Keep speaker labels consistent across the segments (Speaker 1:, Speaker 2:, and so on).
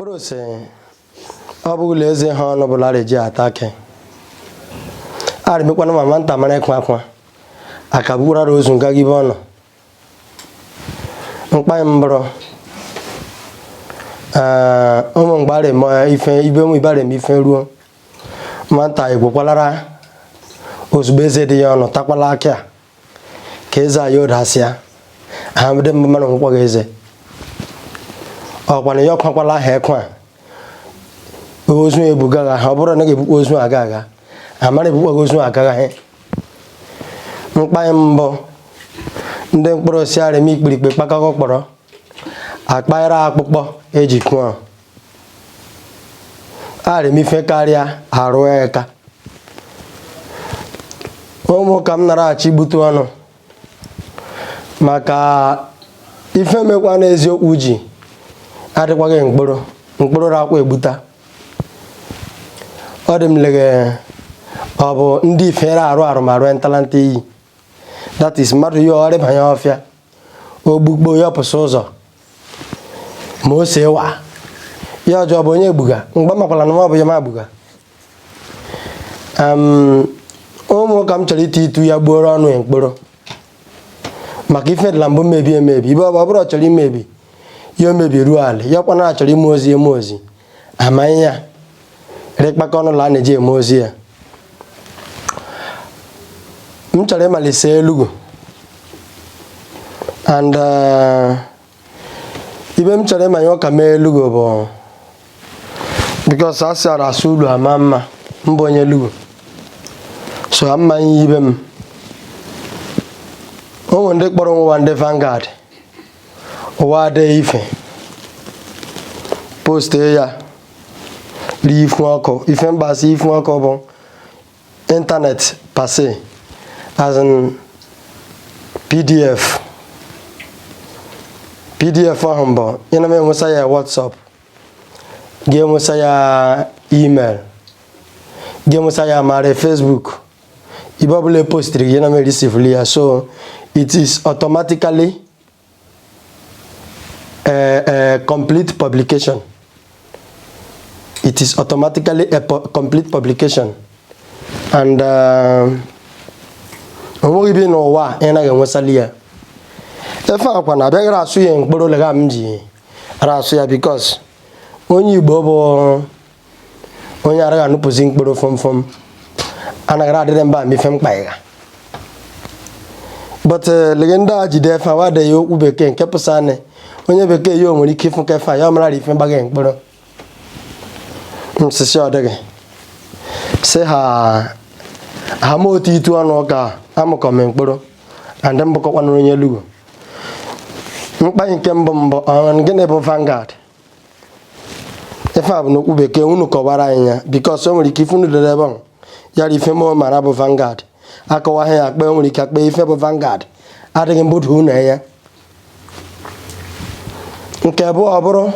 Speaker 1: mkpụrụ ose ọ bụghị eze ha ọnụ bụla reji atake arimekwana mama nta mara ekwa akwa akabura rozu ngagi bono mkpa mbro omo ngbare mo ife ibe mu ibare mi ife ruo manta igwokwalara ozubeze dị ya ọnụ takwala aka ka eze ayo dasia amde mmanu nkwa eze ọkwana ya kwakwala ha ekwa ozu ebuga ha bụrụ na ga-ebu ozu aga amara ebu ozu aga ha mkpa mbọ ndị mkpụrụ osisi arị mi ikpirikpe kpakọkọ kpọrọ akpaira akpụkpọ eji kụọ arị mi fe karịa arụ eka ụmụ ka m nara achị gbute ọnụ maka ife mekwa n'eziokwu ji adịkwaghị mkpụrụ rakwa egbuta ọ dị m lege ọ bụ ndị ifere arụ ma rụọ ntalanta iyi that is mmadụ ya ọrịa banye ọfịa ogbugbo ya pụsị ụzọ ma o see wa ya ọjọọ bụ onye egbuga mgbe makwala na ọ bụ ya ma agbuga ụmụ ka m chọrọ itu ya gbuoro ọnụ mkpụrụ maka ife dịla mbụ mebi emebi ibe ọ bụrụ chọrọ imebi ya omebi ruo ala ya kwana achọrọ ime ozi ama ya rekpaka ọnụ la a na-eji eme ozi ya m chọrọ ịmalise elugo and ibe m chọrọ ịmanye ọka mee elugo bụ because a sịara asụ ulu ama mma mbụ onye elugo so mmanye ibe m ụmụ ndị kpọrọ ụwa ndị Vanguard ụwa adịghị ife post ya ri ifu ọkụ ife mgbasa ifu ọkụ bụ internet passé as in PDF ahụ mbụ ị na-enwesa ya WhatsApp ga-enwesa ya email ga-enwesa ya mara Facebook ibe ọbụla postiri gị na receive ya so it is automatically a complete publication. It is automatically a complete publication. And onwe bi n'ụwa ị naghị enwesali ya efe akwa na abịaghị asụ ya mkpụrụ lega m ji ara asụ ya because onye Igbo bụ onye araghị anụpụzi mkpụrụ fọmfọm anaghị adịrị mba mife mkpa ya but legenda jide efe wade ya okwu bekee nke pụsane onye bekee ya nwere ike ịfụ kefa ya mara ife mgbaghị mkpụrụ msisi ọdịghị si ha ma otu itu ọnụ ka amụkọm mkpụrụ and mbụkọkwa n'onye elugo mkpa nke mbụ gịnị bụ Vanguard ife a bụ n'okwu bekee unu kọwara anyị ya because o nwere ike ife unu dere ebe yara ife mụ mara bụ Vanguard akọwaghị ya akpa nwere ike akpa ife bụ Vanguard adịghị mbụdụ unu ya nke bụ ọ bụrụ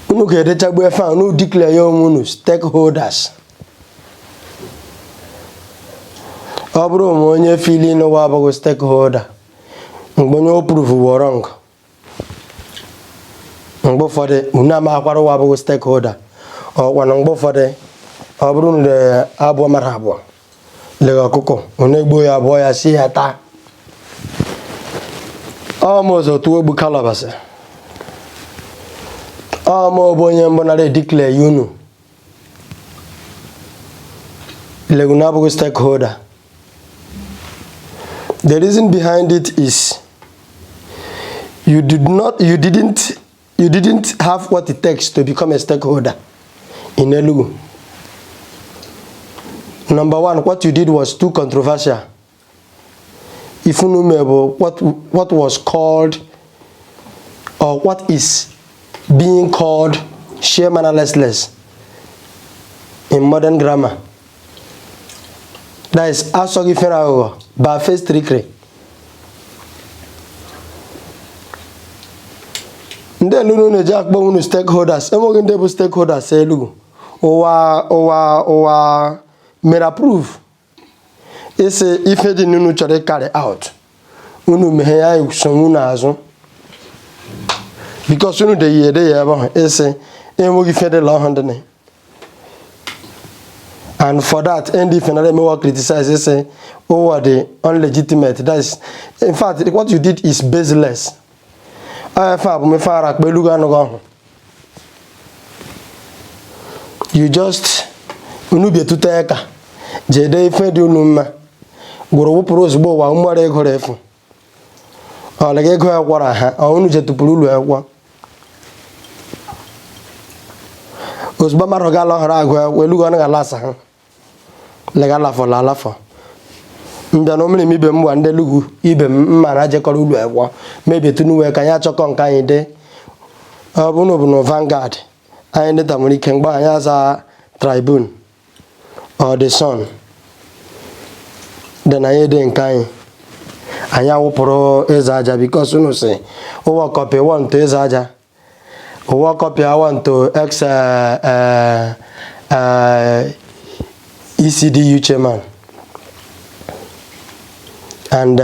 Speaker 1: unu ga-edechagbu efe a unu declare ya onwe unu stakeholders ọ bụrụ ma onye fili n'ụwa abụghị stakeholder mgbe onye o prove wrong mgbe ụfọdụ unu amakwara ụwa abụghị stakeholder ọkwana mgbe ụfọdụ ọ bụrụ na abụọ mara abụọ lega ọkụkọ unu egbuo ya abụọ ya si ya taa ọmụzọ tuwo egbu kalabasị ọmụ bụ onye mbụ nara declare ya unu lega unu abụghị stakeholder. The reason behind it is you didn't have what it takes to become a stakeholder in Elugu. Number one, what you did was too controversial. If you remember what was called or what is being called share mannerlessness in modern grammar. That is asogi ferago ba face trickery. Nde lunu ne jack bo unu stakeholders. Emo nde bu stakeholders elu. Owa made approve. Ese ife di nunu chore carry out. Unu mehe ya so unu azụ. because unu de ye de ya ese enwogi fede law handne. And for that, ND finally may criticize say, oh, are they unlegitimate? That is, in fact, what you did is baseless. You just unubia tuteka. Jede ifedi unuma. Guru pros bo wa umare gorefu. Alege go akwara ha. Unu je tupululu ekwa. Osba marogalo hara go welugo na lasa ha. Legala for la for. Mbano mini mibe mwa nde lugu ibe mmara je kọrọ ulu ekwo maybe tunu we ka ya chọkọ nka anyị de ọbụno bụ no Vanguard anyị de tamuri kengba anya za Tribune or the Sun then anyị de nka anyị anya wụpụrụ eze aja because unu say ụwa copy want to eze aja ụwa copy I want to ex ECDU chairman and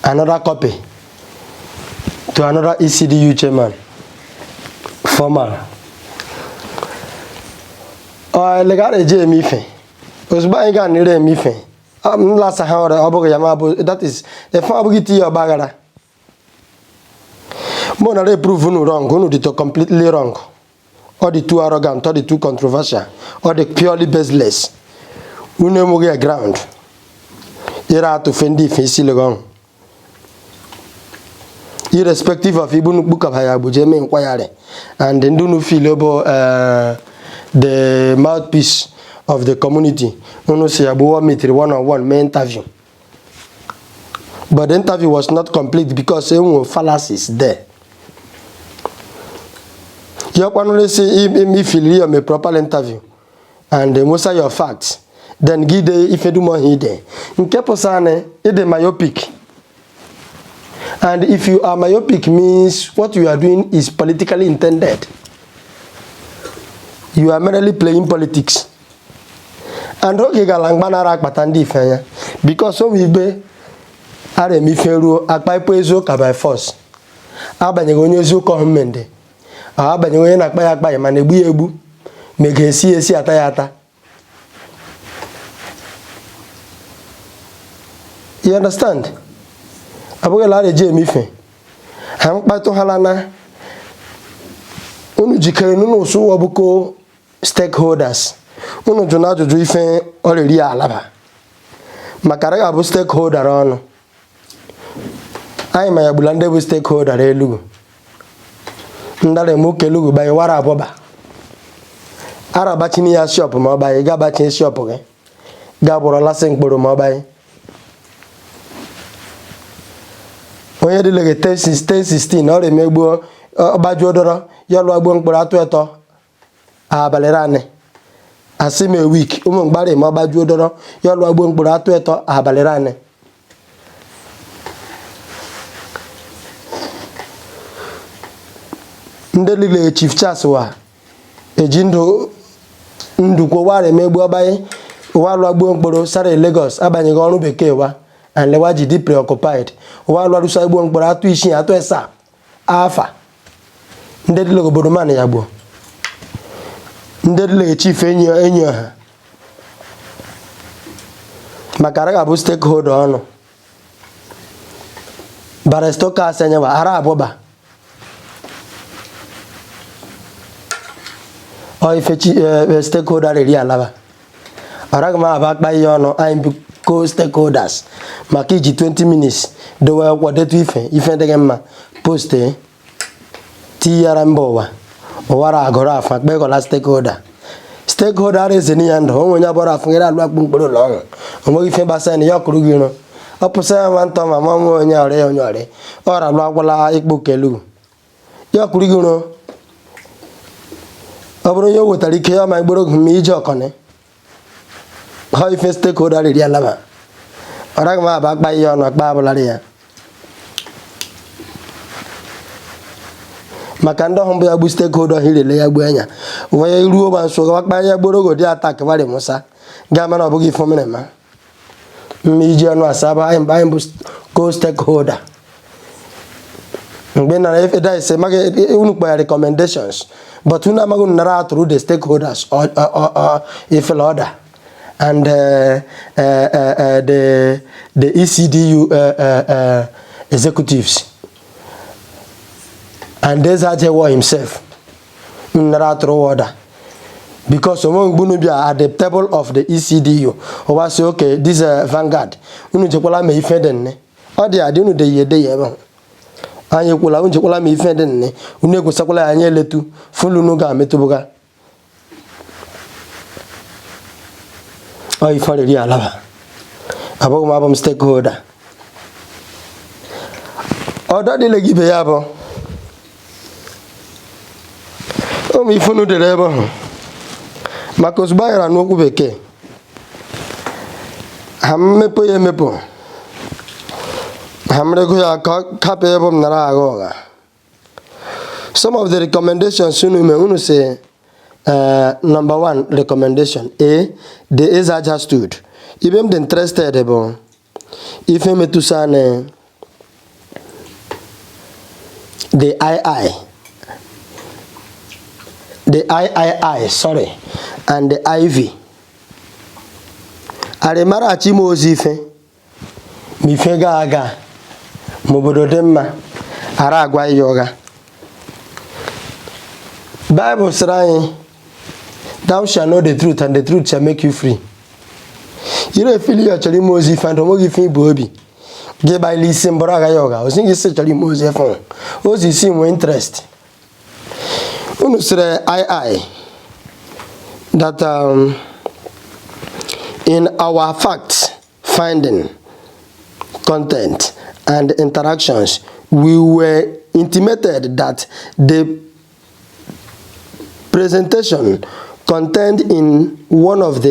Speaker 1: another copy to another ECDU chairman formal legare je mife osba inga nire mife la sahara obogo yama that is if abugiti obagara mo na prove no wrong no to completely wrong or the too arrogant or the too controversial or the purely baseless unemuge ground ira to fendi fisi legon irrespective of ibunu buka haya buje me inquiry and then do no feel about the mouthpiece of the community uno say abuwa meet one-on-one me interview but the interview was not complete because there were fallacies there. You can say if you a proper interview and most of your facts, then give the if you do more hidden. In Keposane, it is myopic. And if you are myopic means what you are doing is politically intended. You are merely playing politics. And okay, galang banarak batandi fanya because some ibe are mi feru akpai poezo ka by force. Abanyegonyo zo ko mmende. Abanyegonyo na akpai mana egbu megesi esi atayata. You understand? Abuga la reje mi fe. Han pa to halana. Unu jikere nunu so obuko stakeholders. Unu jona jojo ife oriri alaba. Makara abu stakeholder ono. Ai ma ya bulande bu stakeholder elugo. Ndale mu kelugo ba wara aboba. Araba chini ya shop ma ba ga ba chin shop ge. Ga boro la sen gboro ma ba. Onye dị lege 10-16 ọ remegbuo ọgbaju odoro ya lụọ agbo mkpụrụ atụ eto abalị rane asị me week ụmụ mgbari ma ọgbaju odoro ya lụọ agbo mkpụrụ atụ eto abalị rane ndị lile Chief Charles wa eji ndụ kwa wa remegbuo ọgbanye wa lụọ agbo mkpụrụ sare Lagos abanyeghị ọrụ bekee wa and lewaji di preoccupied wa lwa rusa igbo mkporo atu ishi atu esa afa ndedi logo bodomane ya gbo ndedi le chief enyo ha makara ga bu stakeholder ono baresto ka asenya wa ara aboba o ifechi stakeholder ri alaba aragma abakpa yono I'm co-stakeholders makiji 20 minutes do we wadetu ife degema post ti yara mbowa owara agora afa pe ko la stakeholder is ni ando won nya bora afun ira lu agbungboro lo omo ife ba se ni yokuru giro opuse wan to mama mo nya ore ora lu agbola ipo kelu yokuru giro obro yo wotari ke ma igboro mi ijo kone how if stakeholder ri alaba ora ma ba gba yo no gba bolari ya makando hombo ya bu stakeholder hilele ya gbu anya we ruo ba so ga gba ya gborogo di attack bare musa ga ma no bugi fomene ma mi je no asaba im ba im bu co stakeholder if that is a recommendations, but we are through the stakeholders or if order and the ECDU executives and there's Ajewa himself through order. Because someone going to be at the table of the ECDU, or say, okay, this Vanguard, you know, may offend or they are doing the year. Anye kula unje kula mi ifende nne une kusakula anye letu fulu nuga metubuga o ifale ri alaba abo ma bam stakeholder oda de legi be yabo o mi funu de lebo makos bayra no ku beke hamme po yeme po some of the recommendations say number 1 recommendation the Ezaja stood even the interested if me to sane the III sorry and the IV aremara chimo zife mi fega aga mobodo demma ara agwa yoga Bible says thou shalt know the truth and the truth shall make you free. You know feel you actually Moses and mo give me bobi ge by listen braga yoga o sing is actually Moses phone o si see mo interest unu sere I that in our facts finding content and interactions, we were intimated that the presentation contained in one of the